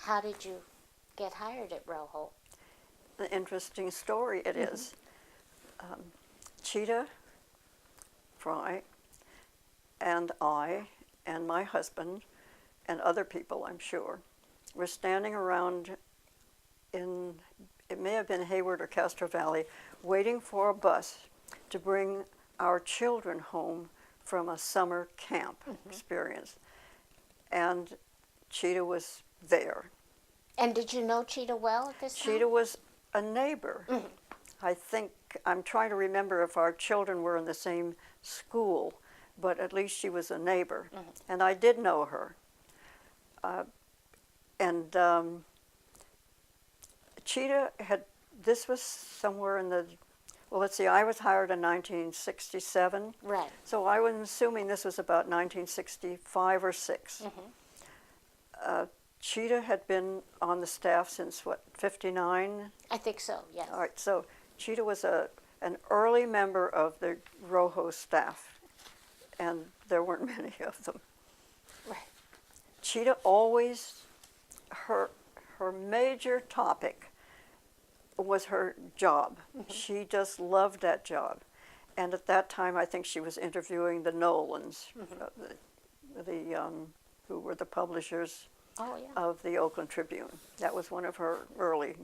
How did you get hired at ROHO? An interesting story it is. Cheetah Fry and I and my husband and other people, I'm sure, were standing around in, it may have been Hayward or Castro Valley, waiting for a bus to bring our children home from a summer camp experience. And Cheetah was there. And did you know Cheetah well at this time? Cheetah was a neighbor. I think, I'm trying to remember if our children were in the same school, but at least she was a neighbor. And I did know her. Cheetah had, this was somewhere in the, well, let's see, I was hired in 1967. Right. So I was assuming this was about 1965 or 6. Cheetah had been on the staff since, what, 59? I think so, yes. All right, so Cheetah was an early member of the ROHO staff, and there weren't many of them. Right. Cheetah always, her major topic was her job. She just loved that job. And at that time, I think she was interviewing the Nolans, who were the publishers of the Oakland Tribune. That was one of her early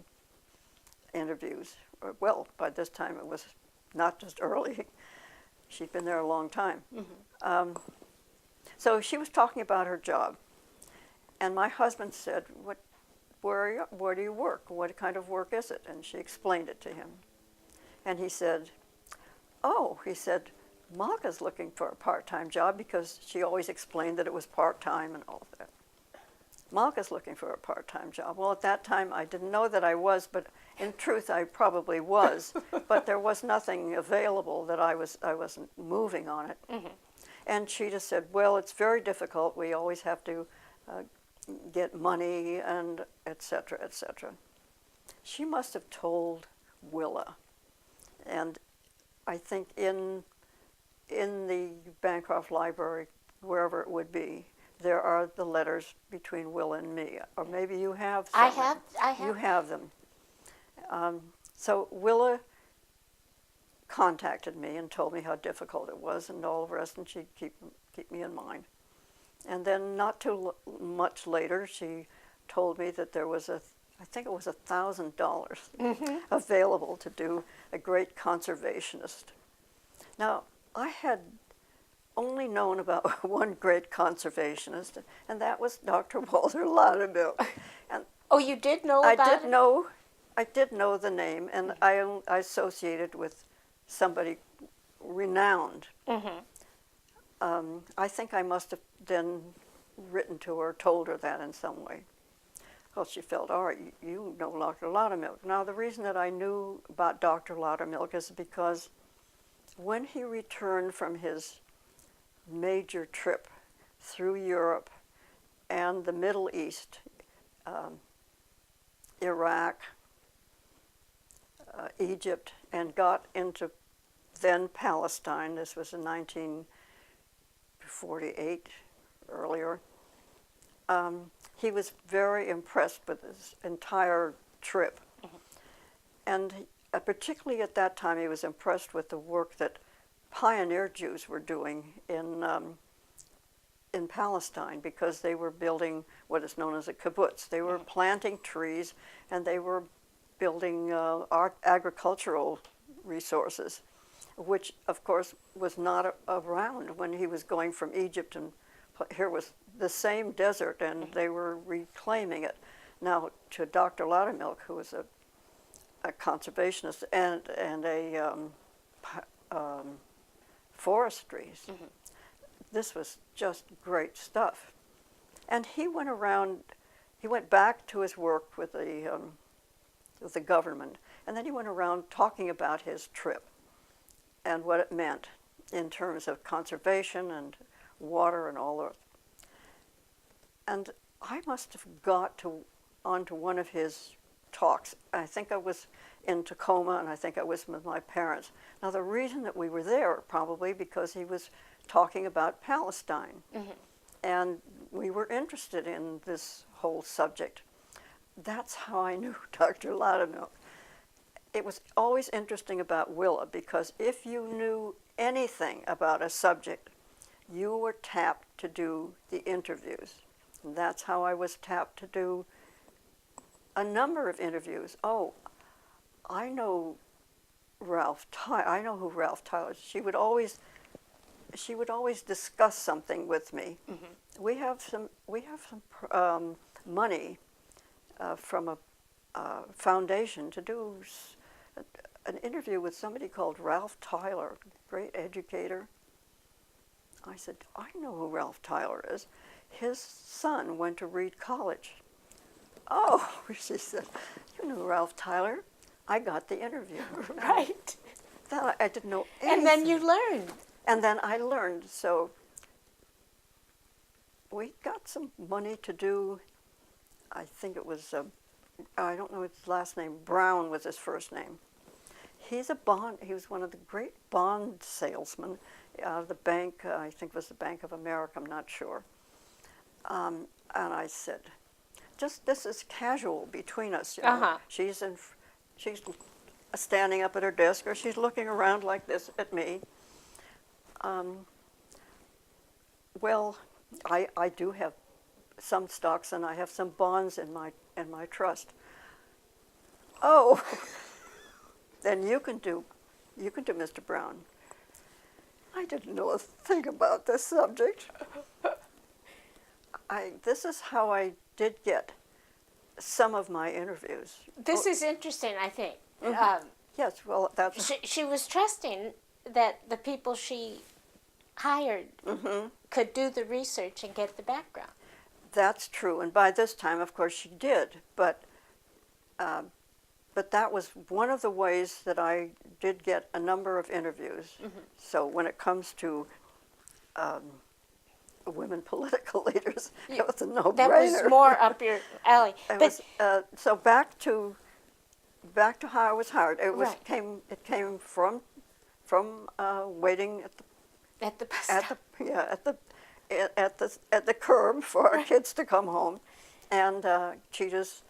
interviews. Well, by this time it was not just early. She'd been there a long time. So she was talking about her job. And my husband said, where do you work? What kind of work is it? And she explained it to him. And he said, oh, he said, Malca's looking for a part-time job, because she always explained that it was part-time and all of that. Malca's looking for a part-time job. Well, at that time, I didn't know that I was, but in truth, I probably was. But there was nothing available that I wasn't moving on it. And Cheetah said, well, it's very difficult. We always have to get money and et cetera, et cetera. She must have told Willa. And I think in the Bancroft Library, wherever it would be, there are the letters between Willa and me, or maybe you have some. I have. You have them. So Willa contacted me and told me how difficult it was and all the rest, and she'd keep me in mind. And then not too much later, she told me that there was I think it was $1,000 available to do a great conservationist. Now, I had only known about one great conservationist, and that was Dr. Walter Loudermilk. And oh, you did know about it? I did know the name, and I associated with somebody renowned. I think I must have then written to her, told her that in some way. Well, she felt, all right, you know Dr. Loudermilk. Now, the reason that I knew about Dr. Loudermilk is because when he returned from his major trip through Europe and the Middle East, Iraq, Egypt, and got into then Palestine, this was in 1948, earlier, he was very impressed with his entire trip. And particularly at that time, he was impressed with the work that pioneer Jews were doing in Palestine, because they were building what is known as a kibbutz. They were planting trees, and they were building agricultural resources, which, of course, was not around when he was going from Egypt. And here was the same desert, and they were reclaiming it. Now, to Dr. Loudermilk, who was a conservationist and a forestry, this was just great stuff. And he went around, he went back to his work with the government, and then he went around talking about his trip and what it meant in terms of conservation and water and all that. And I must have got onto one of his talks. I think I was in Tacoma, and I think I was with my parents. Now, the reason that we were there, probably because he was talking about Palestine. And we were interested in this whole subject. that's how I knew Dr. Loudermilk. It was always interesting about Willa, because if you knew anything about a subject, you were tapped to do the interviews. And that's how I was tapped to do a number of interviews. Oh, I know I know who Ralph Tyler is. She would always discuss something with me. Mm-hmm. We have some money from a foundation to do an interview with somebody called Ralph Tyler, great educator. I said, I know who Ralph Tyler is. His son went to Reed College. Oh, she said, you know Ralph Tyler? I got the interview. Right. That I didn't know anything. And then you learned. And then I learned. So we got some money to do, I think it was, I don't know his last name, Brown was his first name. He was one of the great bond salesmen out of the bank, I think it was the Bank of America, I'm not sure. And I said, this is casual between us. You know? Uh-huh. She's standing up at her desk, or she's looking around like this at me. Well, I do have some stocks, and I have some bonds in my trust. Oh, then you can do Mr. Brown. I didn't know a thing about this subject. This is how I did get some of my interviews. This is interesting, I think. Mm-hmm. Yes, well, that's... She was trusting that the people she hired mm-hmm. could do the research and get the background. That's true, and by this time, of course, she did. But that was one of the ways that I did get a number of interviews. Mm-hmm. So when it comes to women political leaders, it was a no-brainer. That was more up your alley. So back to how I was hired. It was Right. It came from waiting at the bus stop. at the curb for our kids to come home, and Cheetah's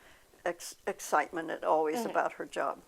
excitement always mm-hmm. about her job.